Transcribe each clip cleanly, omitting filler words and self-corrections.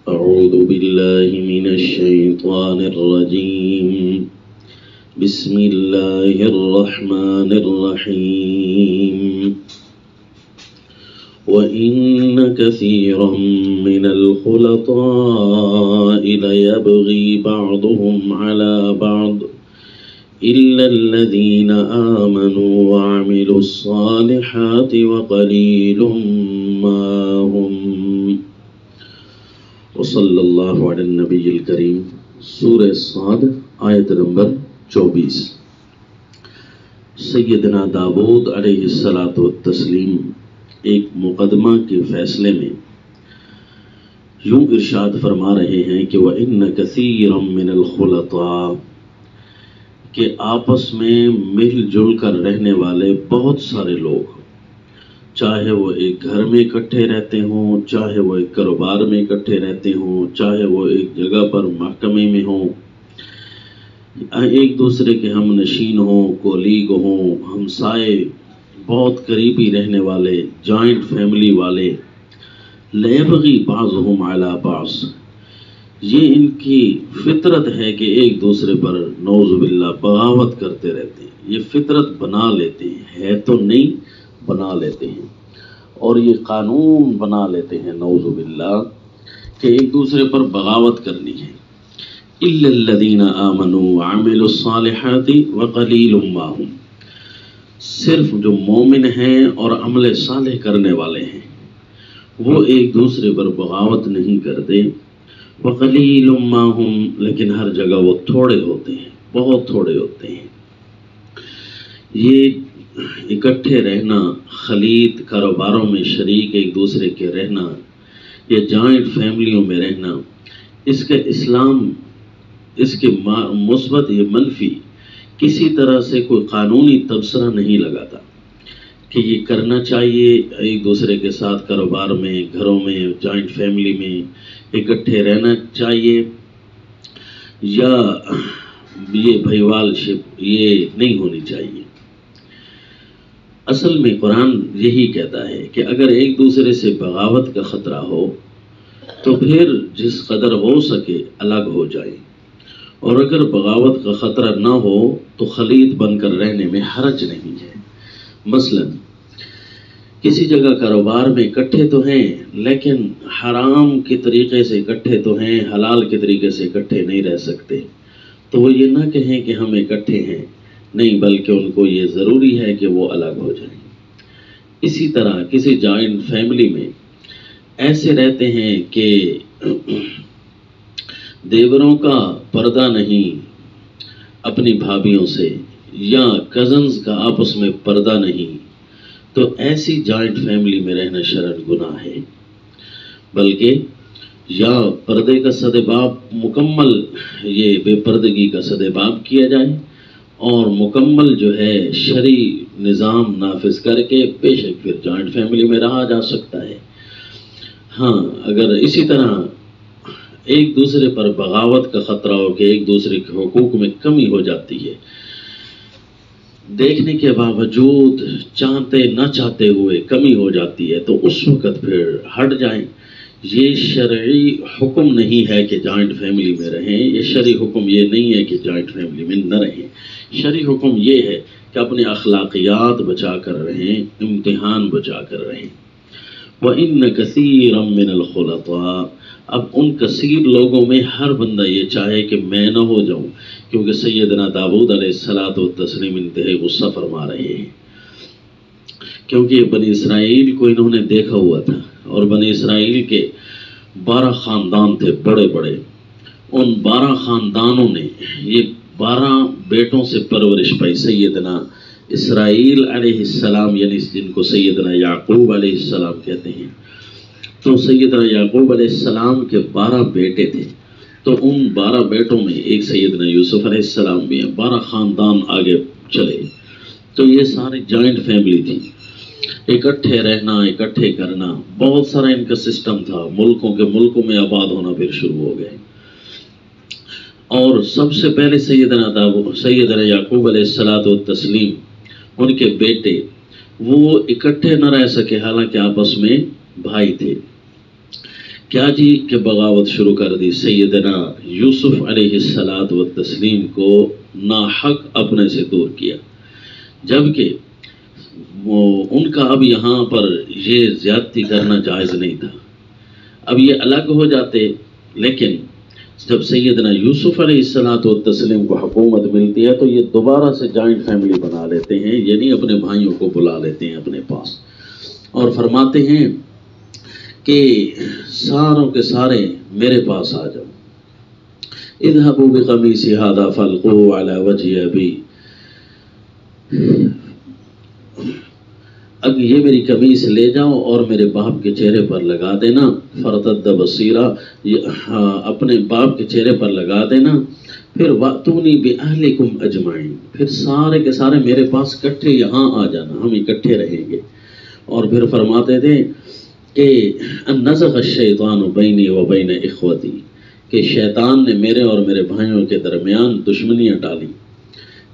أعوذ بالله من الشيطان الرجيم بسم الله الرحمن الرحيم وإن كثيرا من الخلطاء ليبغي بعضهم على بعض إلا الذين آمنوا وعملوا الصالحات وقليل ما هم وصلی اللہ علی النبی الکریم۔ سورہ صاد آیت نمبر 24۔ سیدنا داؤد علیہ الصلاۃ والتسلیم ایک مقدمہ کے فیصلے میں یوں ارشاد فرما رہے ہیں کہ وَإِنَّ كَثِيرًا مِّنَ الْخُلَطَاءِ، کہ آپس میں مل جل کر رہنے والے بہت سارے لوگ، چاہے وہ ایک گھر میں اکٹھے رہتے ہوں، چاہے وہ ایک کاروبار میں اکٹھے رہتے ہوں، چاہے وہ ایک جگہ پر محکمے میں ہوں، ایک دوسرے کے ہم نشین ہوں، کولیگ ہوں، ہمسائے، بہت قریبی رہنے والے، جوائنٹ فیملی والے، لیبغی بعضهم علی بعض، یہ ان کی فطرت ہے کہ ایک دوسرے پر نعوذ باللہ بغاوت کرتے رہتے ہیں۔ یہ فطرت بنا لیتے ہیں، ہے تو نہیں، بنا لیتے ہیں، اور یہ قانون بنا لیتے ہیں نعوذ باللہ کہ ایک دوسرے پر بغاوت کرنی ہے۔ الا الذین آمنوا وعملوا الصالحات وقلیل ما هم، صرف جو مومن ہیں اور عمل صالح کرنے والے ہیں وہ ایک دوسرے پر بغاوت نہیں کرتے۔ وقلیل ما هم، لیکن ہر جگہ وہ تھوڑے ہوتے ہیں، بہت تھوڑے ہوتے ہیں۔ یہ اکٹھے رہنا، خلید کاروباروں میں شریک ایک دوسرے کے رہنا، یا جوائنٹ فیملیوں میں رہنا، اس کا اسلام اس کے مثبت یا منفی کسی طرح سے کوئی قانونی تبصرہ نہیں لگاتا کہ یہ کرنا چاہیے، ایک دوسرے کے ساتھ کاروبار میں، گھروں میں، جوائنٹ فیملی میں اکٹھے رہنا چاہیے، یا یہ بھائیوال شپ یہ نہیں ہونی چاہیے۔ اصل میں قرآن یہی کہتا ہے کہ اگر ایک دوسرے سے بغاوت کا خطرہ ہو تو پھر جس قدر ہو سکے الگ ہو جائیں، اور اگر بغاوت کا خطرہ نہ ہو تو خلید بن کر رہنے میں حرج نہیں ہے۔ مثلا کسی جگہ کاروبار میں اکٹھے تو ہیں لیکن حرام کے طریقے سے اکٹھے تو ہیں، حلال کے طریقے سے اکٹھے نہیں رہ سکتے، تو وہ یہ نہ کہیں کہ ہم اکٹھے ہیں، نہیں، بلکہ ان کو یہ ضروری ہے کہ وہ الگ ہو جائیں۔ اسی طرح کسی جوائنٹ فیملی میں ایسے رہتے ہیں کہ دیوروں کا پردہ نہیں اپنی بھابھیوں سے، یا کزنز کا آپس میں پردہ نہیں، تو ایسی جوائنٹ فیملی میں رہنا شرعاً گناہ ہے، بلکہ یا پردے کا سدباب مکمل، یہ بے پردگی کا سدباب کیا جائے، اور مکمل جو ہے شرعی نظام نافذ کر کے بے شک پھر جوائنٹ فیملی میں رہا جا سکتا ہے۔ ہاں، اگر اسی طرح ایک دوسرے پر بغاوت کا خطرہ ہو کہ ایک دوسرے کے حقوق میں کمی ہو جاتی ہے، دیکھنے کے باوجود چاہتے نہ چاہتے ہوئے کمی ہو جاتی ہے، تو اس وقت پھر ہٹ جائیں۔ یہ شرعی حکم نہیں ہے کہ جوائنٹ فیملی میں رہیں، یہ شرعی حکم یہ نہیں ہے کہ جوائنٹ فیملی میں نہ رہیں۔ شرعی حکم یہ ہے کہ اپنے اخلاقیات بچا کر رہیں، امتحان بچا کر رہیں۔ وَإِنَّ كَثِيرًا مِّنَ الْخُلَطَاءِ، اب ان کثیر لوگوں میں ہر بندہ یہ چاہے کہ میں نہ ہو جاؤں، کیونکہ سیدنا داؤد علیہ الصلاۃ والتسلیم انتہائی غصہ فرما رہے ہیں، کیونکہ بنی اسرائیل کو انہوں نے دیکھا ہوا تھا، اور بنی اسرائیل کے 12 خاندان تھے بڑے بڑے، ان 12 خاندانوں نے یہ 12 بیٹوں سے پرورش پائی۔ سیدنا اسرائیل علیہ السلام، یعنی جن کو سیدنا یعقوب علیہ السلام کہتے ہیں، تو سیدنا یعقوب علیہ السلام کے 12 بیٹے تھے، تو ان 12 بیٹوں میں ایک سیدنا یوسف علیہ السلام بھی ہیں، 12 خاندان آگے چلے، تو یہ ساری جوائنٹ فیملی تھی، اکٹھے رہنا، اکٹھے کرنا، بہت سارا ان کا سسٹم تھا، ملکوں میں آباد ہونا پھر شروع ہو گئے۔ اور سب سے پہلے سیدنا یعقوب علیہ الصلاۃ والتسلیم، ان کے بیٹے وہ اکٹھے نہ رہ سکے، حالانکہ آپس میں بھائی تھے۔ کیا جی کہ بغاوت شروع کر دی، سیدنا یوسف علیہ الصلاۃ والتسلیم کو ناحق اپنے سے دور کیا، جبکہ ان کا اب یہاں پر یہ زیادتی کرنا جائز نہیں تھا، اب یہ الگ ہو جاتے، لیکن جب سیدنا یوسف علیہ الصلاۃ والتسلیم کو حکومت ملتی ہے تو یہ دوبارہ سے جوائنٹ فیملی بنا لیتے ہیں، یعنی اپنے بھائیوں کو بلا لیتے ہیں اپنے پاس اور فرماتے ہیں کہ ساروں کے سارے میرے پاس آ جاؤ، اذهبوا بقمیصی ھذا فالقوه علی وجه ابی، اب یہ میری قمیص لے جاؤ اور میرے باپ کے چہرے پر لگا دینا، فرتد بصیرا، اپنے باپ کے چہرے پر لگا دینا، پھر واتونی باہلکم اجمعین، پھر سارے کے سارے میرے پاس اکٹھے یہاں آ جانا، ہم اکٹھے رہیں گے۔ اور پھر فرماتے تھے کہ ان نزغ الشیطان بینی و بین اخوتی، کہ شیطان نے میرے اور میرے بھائیوں کے درمیان دشمنیاں ڈالی،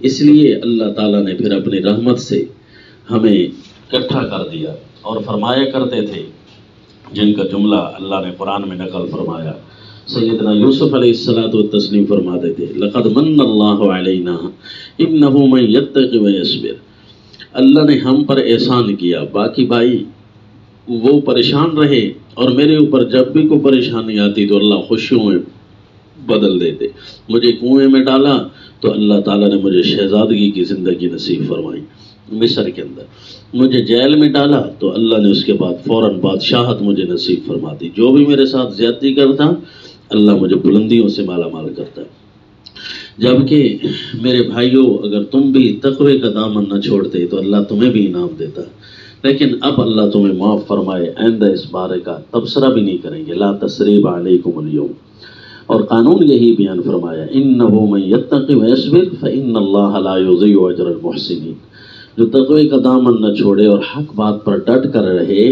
اس لیے اللہ تعالیٰ نے پھر اپنی رحمت سے ہمیں اکٹھا کر دیا۔ اور فرمایا کرتے تھے، جن کا جملہ اللہ نے قرآن میں نقل فرمایا، سیدنا یوسف علیہ الصلاۃ والتسلیم فرماتے تھے لقد من اللہ علینا انہ من یتقی ویصبر، اللہ نے ہم پر احسان کیا، باقی بھائی وہ پریشان رہے اور میرے اوپر جب بھی کوئی پریشانی آتی تو اللہ خوشیوں میں بدل دیتے، مجھے کنویں میں ڈالا تو اللہ تعالیٰ نے مجھے شہزادگی کی زندگی نصیب فرمائی مصر کے اندر، مجھے جیل میں ڈالا تو اللہ نے اس کے بعد فوراً بادشاہت مجھے نصیب فرما دی، جو بھی میرے ساتھ زیادتی کرتا اللہ مجھے بلندیوں سے مالا مال کرتا۔ جبکہ میرے بھائیوں اگر تم بھی تقوی کا دامن نہ چھوڑتے تو اللہ تمہیں بھی انعام دیتا، لیکن اب اللہ تمہیں معاف فرمائے، آئندہ اس بارے کا تبصرہ بھی نہیں کریں گے، لا تثریب علیکم اليوم۔ اور قانون یہی بیان فرمایا، انہ من یتقی ویصبر فان اللہ لا یضیع اجر المحسنین، جو تقوی کا دامن نہ چھوڑے اور حق بات پر ڈٹ کر رہے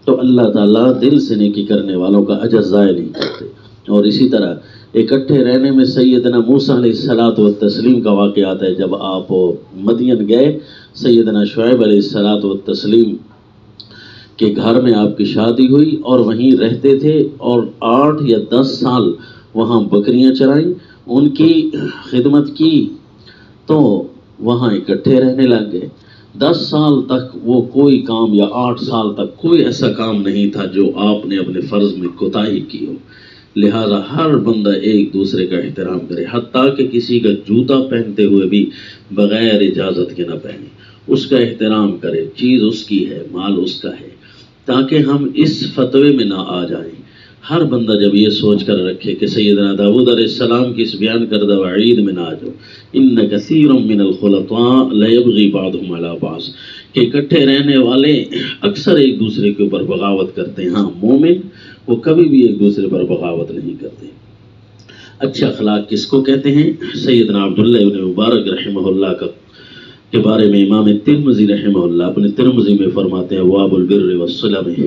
تو اللہ تعالیٰ دل سے نیکی کرنے والوں کا اجر ضائع نہیں کرتے۔ اور اسی طرح اکٹھے رہنے میں سیدنا موسیٰ علیہ الصلاۃ والتسلیم کا واقعہ آتا ہے، جب آپ مدین گئے، سیدنا شعیب علیہ الصلاۃ والتسلیم کے گھر میں آپ کی شادی ہوئی اور وہیں رہتے تھے، اور 8 یا 10 سال وہاں بکریاں چرائیں، ان کی خدمت کی، تو وہاں اکٹھے رہنے لگ گئے۔ 10 سال تک وہ کوئی کام، یا 8 سال تک کوئی ایسا کام نہیں تھا جو آپ نے اپنے فرض میں کوتاہی کی ہو، لہٰذا ہر بندہ ایک دوسرے کا احترام کرے، حتیٰ کہ کسی کا جوتا پہنتے ہوئے بھی بغیر اجازت کے نہ پہنے، اس کا احترام کرے، چیز اس کی ہے، مال اس کا ہے، تاکہ ہم اس فتوے میں نہ آ جائیں۔ ہر بندہ جب یہ سوچ کر رکھے کہ سیدنا داؤد علیہ السلام کی اس بیان کردہ وعید میں نہ آ جاؤ، ان کثیر من الخلطاء لیبغی بعضهم علی بعض، کہ اکٹھے رہنے والے اکثر ایک دوسرے کے اوپر بغاوت کرتے ہیں، ہاں مومن وہ کبھی بھی ایک دوسرے پر بغاوت نہیں کرتے۔ اچھے اخلاق کس کو کہتے ہیں؟ سیدنا عبداللہ ابن مبارک رحمہ اللہ کے بارے میں امام ترمذی رحمہ اللہ اپنے ترمذی میں فرماتے ہیں، ابواب البر والصلہ میں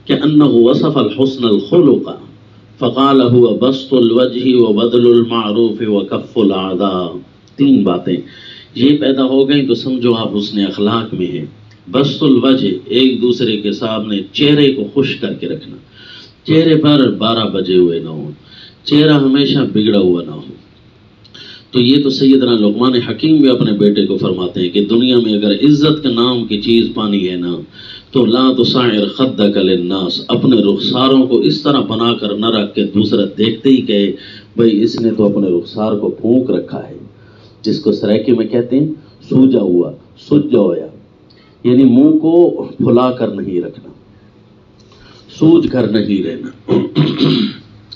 کہ انہ وصف الحسن الخلق فقال هو بسط الوجه وبذل المعروف وکف الاعداء۔ 3 باتیں یہ پیدا ہو گئیں تو سمجھو آپ حسن اخلاق میں ہیں۔ بسط الوجہ، ایک دوسرے کے سامنے چہرے کو خوش کر کے رکھنا، چہرے پر 12 بجے ہوئے نہ ہو، چہرہ ہمیشہ بگڑا ہوا نہ ہو۔ تو یہ تو سیدنا لقمان حکیم بھی اپنے بیٹے کو فرماتے ہیں کہ دنیا میں اگر عزت کے نام کی چیز پانی ہے نا تو لا تصعر خدک للناس، اپنے رخساروں کو اس طرح بنا کر نہ رکھ کے دوسرا دیکھتے ہی کہے بھئی اس نے تو اپنے رخسار کو پھونک رکھا ہے، جس کو سرائکی میں کہتے ہیں سوجا ہوا، سجا ہویا، یعنی منہ کو پھلا کر نہیں رکھنا، سوج کر نہیں رہنا۔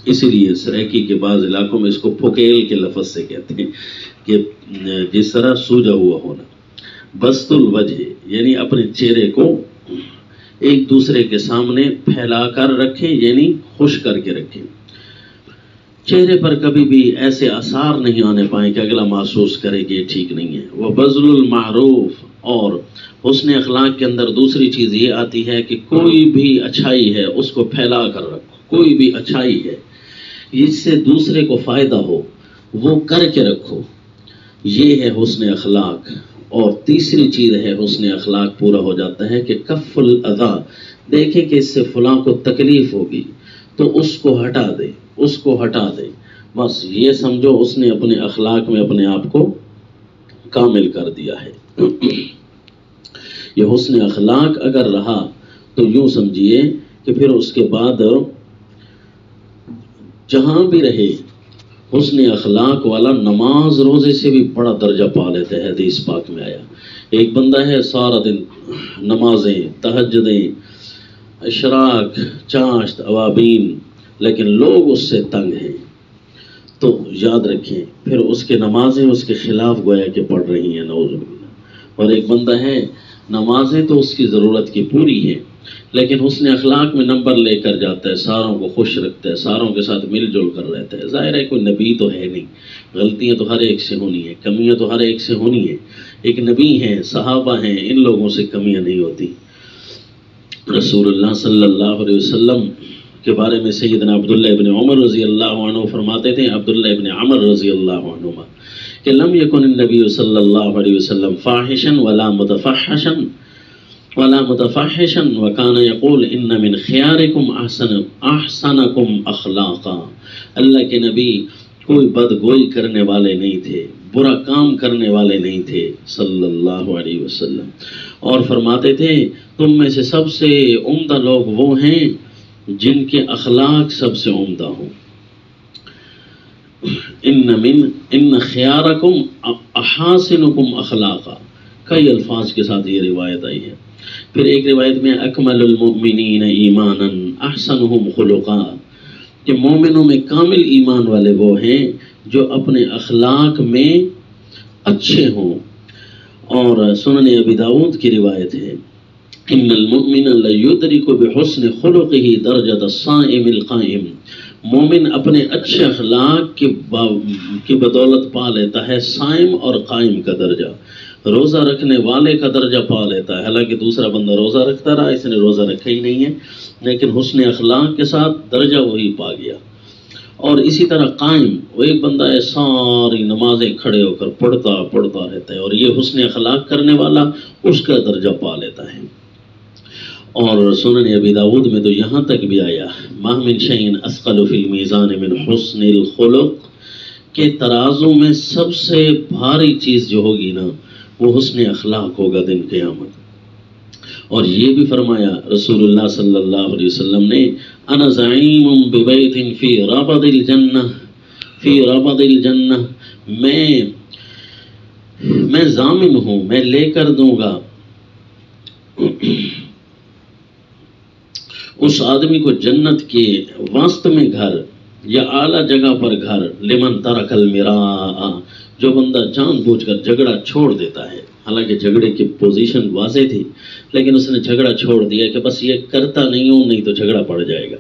اسی لیے سرائکی کے بعض علاقوں میں اس کو پھکیل کے لفظ سے کہتے ہیں کہ جس طرح سوجا ہوا ہونا۔ بسط الوجہ یعنی اپنے چہرے کو ایک دوسرے کے سامنے پھیلا کر رکھے، یعنی خوش کر کے رکھے، چہرے پر کبھی بھی ایسے آثار نہیں آنے پائیں کہ اگلا محسوس کرے کہ یہ ٹھیک نہیں ہے۔ وہ بذل المعروف، اور حسن اخلاق کے اندر دوسری چیز یہ آتی ہے کہ کوئی بھی اچھائی ہے اس کو پھیلا کر رکھو، کوئی بھی اچھائی ہے جس سے دوسرے کو فائدہ ہو وہ کر کے رکھو، یہ ہے حسن اخلاق۔ اور تیسری چیز ہے حسن اخلاق پورا ہو جاتا ہے کہ کف الاذی، دیکھیں کہ اس سے فلاں کو تکلیف ہوگی تو اس کو ہٹا دے، اس کو ہٹا دے، بس یہ سمجھو اس نے اپنے اخلاق میں اپنے آپ کو کامل کر دیا ہے۔ یہ حسن اخلاق اگر رہا تو یوں سمجھیے کہ پھر اس کے بعد جہاں بھی رہے حسن اخلاق والا نماز روزے سے بھی بڑا درجہ پا لیتے ہیں۔ حدیث پاک میں آیا ایک بندہ ہے سارا دن نمازیں، تہجدیں، اشراق، چاشت، اوابین، لیکن لوگ اس سے تنگ ہیں، تو یاد رکھیں پھر اس کے نمازیں اس کے خلاف گویا کہ پڑھ رہی ہیں، نعوذ باللہ۔ اور ایک بندہ ہے نمازیں تو اس کی ضرورت کی پوری ہیں، لیکن حسن اخلاق میں نمبر لے کر جاتا ہے، ساروں کو خوش رکھتا ہے، ساروں کے ساتھ مل جل کر رہتا ہے۔ ظاہر ہے کوئی نبی تو ہے نہیں، غلطیاں تو ہر ایک سے ہونی ہیں، کمیاں تو ہر ایک سے ہونی ہیں، ایک نبی ہیں، صحابہ ہیں، ان لوگوں سے کمیاں نہیں ہوتی۔ رسول اللہ صلی اللہ علیہ وسلم کے بارے میں سیدنا عبداللہ ابن عمر رضی اللہ عنہ فرماتے تھے، عبداللہ ابن عمر رضی اللہ عنہما، کہ لم یکن النبی صلی اللہ علیہ وسلم فاحشا ولا متفحشا وکان یقول ان من خیارکم احسنکم اخلاقا۔ اللہ کے نبی کوئی بدگوئی کرنے والے نہیں تھے، برا کام کرنے والے نہیں تھے صلی اللہ علیہ وسلم، اور فرماتے تھے تم میں سے سب سے عمدہ لوگ وہ ہیں جن کے اخلاق سب سے عمدہ ہوں۔ ان خیارکم احاسنکم اخلاقا، کئی الفاظ کے ساتھ یہ روایت آئی ہے۔ پھر ایک روایت میں اکمل المؤمنین ایمانا احسنہم خلقا، کہ مومنوں میں کامل ایمان والے وہ ہیں جو اپنے اخلاق میں اچھے ہوں۔ اور سنن ابی داؤد کی روایت ہے ان المؤمن لیدرک بحسن خلقہ درجۃ الصائم القائم، مومن اپنے اچھے اخلاق کی بدولت پا لیتا ہے صائم اور قائم کا درجہ، روزہ رکھنے والے کا درجہ پا لیتا ہے۔ حالانکہ دوسرا بندہ روزہ رکھتا رہا، اس نے روزہ رکھا ہی نہیں ہے، لیکن حسن اخلاق کے ساتھ درجہ وہی پا گیا۔ اور اسی طرح قائم، وہ ایک بندہ ہے ساری نمازیں کھڑے ہو کر پڑھتا رہتا ہے، اور یہ حسن اخلاق کرنے والا اس کا درجہ پا لیتا ہے۔ اور سنن ابی داؤد میں تو یہاں تک بھی آیا ما من شیء اثقل فی المیزان من حسن الخلق، کہ ترازو میں سب سے بھاری چیز جو ہوگی نا وہ حسن اخلاق ہوگا دن قیامت۔ اور یہ بھی فرمایا رسول اللہ صلی اللہ علیہ وسلم نے انا زعیم ببیت فی ربض الجنہ، میں ضامن ہوں، میں لے کر دوں گا اس آدمی کو جنت کے وسط میں گھر یا اعلیٰ جگہ پر گھر، لمن ترک المراء، جو بندہ جان بوجھ کر جھگڑا چھوڑ دیتا ہے۔ حالانکہ جھگڑے کی پوزیشن واضح تھی، لیکن اس نے جھگڑا چھوڑ دیا کہ بس یہ کرتا نہیں ہوں، نہیں تو جھگڑا پڑ جائے گا،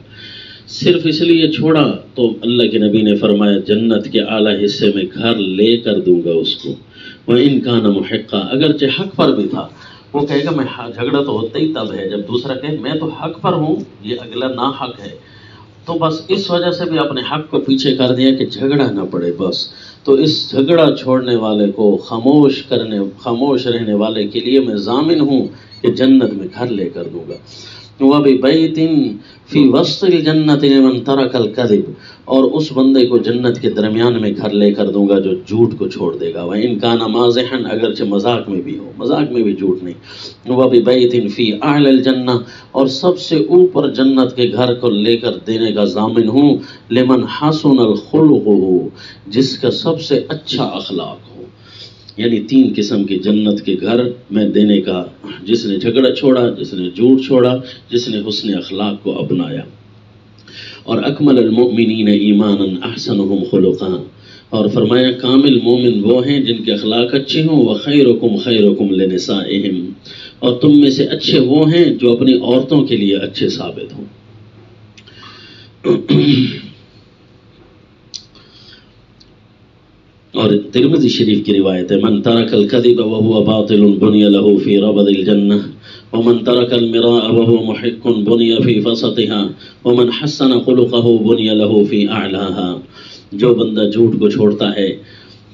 صرف اس لیے چھوڑا تو اللہ کے نبی نے فرمایا جنت کے اعلیٰ حصے میں گھر لے کر دوں گا اس کو۔ وَإِن كَانَ مُحِقًّا، اگرچہ حق پر بھی تھا، وہ کہے گا میں جھگڑا تو ہوتا ہی تب ہے جب دوسرا کہے میں تو حق پر ہوں، یہ اگلا نا-حق ہے، تو بس اس وجہ سے بھی اپنے حق کو پیچھے کر دیا کہ جھگڑا نہ پڑے بس۔ تو اس جھگڑا چھوڑنے والے کو، خاموش رہنے والے کے لیے میں ضامن ہوں کہ جنت میں گھر لے کر دوں گا۔ وَبِبَيْتٍ فِي وَسْطِ الْجَنَّةِ لِمَنْ تَرَكَ الْكَذِبَ، اور اس بندے کو جنت کے درمیان میں گھر لے کر دوں گا جو جھوٹ کو چھوڑ دے گا۔ وَإِنْ كَانَ مَازِحًا، اگرچہ مذاق میں بھی ہو، مذاق میں بھی جھوٹ نہیں۔ وَبِبَيْتٍ فِي أَعْلَى الْجَنَّةِ، اور سب سے اوپر جنت کے گھر کو لے کر دینے کا ضامن ہوں لمن حسن الخلق، جس کا سب سے اچھا اخلاق ہو۔ یعنی 3 قسم کے جنت کے گھر میں دینے کا، جس نے جھگڑا چھوڑا، جس نے جھوٹ چھوڑا، جس نے حسن اخلاق کو اپنایا۔ اور اکمل المؤمنین ایمانا احسنہم خلقا، اور فرمایا کامل مومن وہ ہیں جن کے اخلاق اچھے ہوں۔ وخیرکم خیرکم لنسائہم، اور تم میں سے اچھے وہ ہیں جو اپنی عورتوں کے لیے اچھے ثابت ہوں۔ اور ترمذی شریف کی روایت ہے من ترک الکذب وهو باطل بنی له فی ربض الجنہ، ومن ترک المراء وهو محق بنی فی وسطها، ومن حسن خلقه بنی له فی اعلاها۔ جو بندہ جھوٹ کو چھوڑتا ہے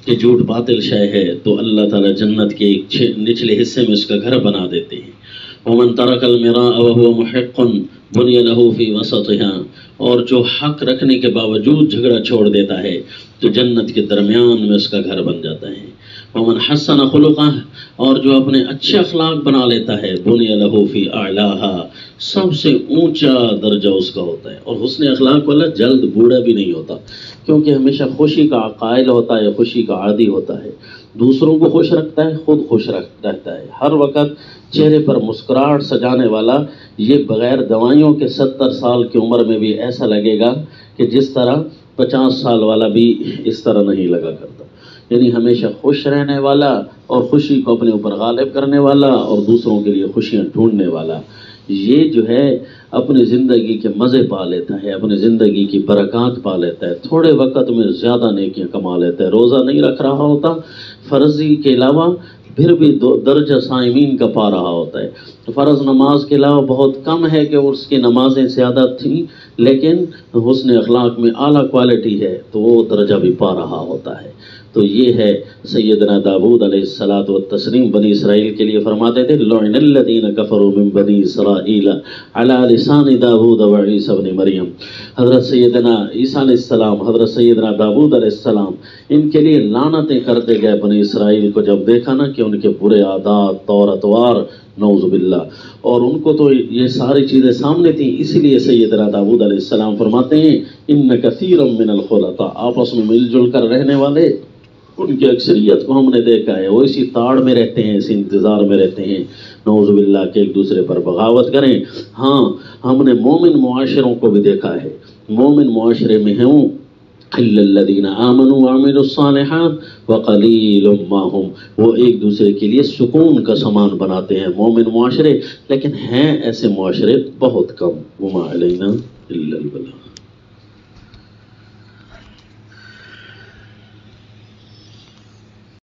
کہ جھوٹ باطل شے ہے تو اللہ تعالیٰ جنت کے ایک نچلے حصے میں اس کا گھر بنا دیتے ہیں۔ ومن ترک المراء وهو محق بني له في وسطها، اور جو حق رکھنے کے باوجود جھگڑا چھوڑ دیتا ہے تو جنت کے درمیان میں اس کا گھر بن جاتا ہے۔ ومن حسن خلقہ، اور جو اپنے اچھے اخلاق بنا لیتا ہے بنی له فی اعلاہا، سب سے اونچا درجہ اس کا ہوتا ہے۔ اور حسن اخلاق والا جلد بوڑھا بھی نہیں ہوتا، کیونکہ ہمیشہ خوشی کا قائل ہوتا ہے، خوشی کا عادی ہوتا ہے، دوسروں کو خوش رکھتا ہے، خود خوش رہتا ہے، ہر وقت چہرے پر مسکراہٹ سجانے والا۔ یہ بغیر دوائیوں کے 70 سال کی عمر میں بھی ایسا لگے گا کہ جس طرح 50 سال والا بھی اس طرح نہیں لگا کرتا۔ یعنی ہمیشہ خوش رہنے والا اور خوشی کو اپنے اوپر غالب کرنے والا اور دوسروں کے لیے خوشیاں ڈھونڈنے والا، یہ جو ہے اپنی زندگی کے مزے پا لیتا ہے، اپنی زندگی کی برکات پا لیتا ہے، تھوڑے وقت میں زیادہ نیکیاں کما لیتا ہے۔ روزہ نہیں رکھ رہا ہوتا فرضی کے علاوہ، پھر بھی درجہ صائمین کا پا رہا ہوتا ہے۔ فرض نماز کے علاوہ بہت کم ہے کہ اس کی نمازیں زیادہ تھیں، لیکن حسن اخلاق میں اعلیٰ کوالٹی ہے تو وہ درجہ بھی پا رہا ہوتا ہے۔ تو یہ ہے سیدنا داؤد علیہ الصلاۃ والتسلیم بنی اسرائیل کے لیے فرماتے تھے لعن الذین کفروا من بنی اسرائیل علی لسان داؤد و عیسی ابن مریم۔ حضرت سیدنا عیسیٰ علیہ السلام، حضرت سیدنا داؤد علیہ السلام، ان کے لیے لعنتیں کرتے گئے بنی اسرائیل کو جب دیکھا نا کہ ان کے برے عادات، طور اطوار، نعوذ باللہ، اور ان کو تو یہ ساری چیزیں سامنے تھیں، اسی لیے سیدنا داؤد علیہ السلام فرماتے ہیں ان کثیرا من الخلطاء، آپس میں مل جل کر رہنے والے، ان کی اکثریت کو ہم نے دیکھا ہے وہ اسی تاڑ میں رہتے ہیں، اسی انتظار میں رہتے ہیں نعوذ باللہ کہ ایک دوسرے پر بغاوت کریں۔ ہاں ہم نے مومن معاشروں کو بھی دیکھا ہے، مومن معاشرے میں ہوں الا الذین آمنوا وعملوا الصالحات وقلیل ما هم، وہ ایک دوسرے کے لیے سکون کا سامان بناتے ہیں مومن معاشرے، لیکن ہیں ایسے معاشرے بہت کم۔ وما علینا الا البلاغ۔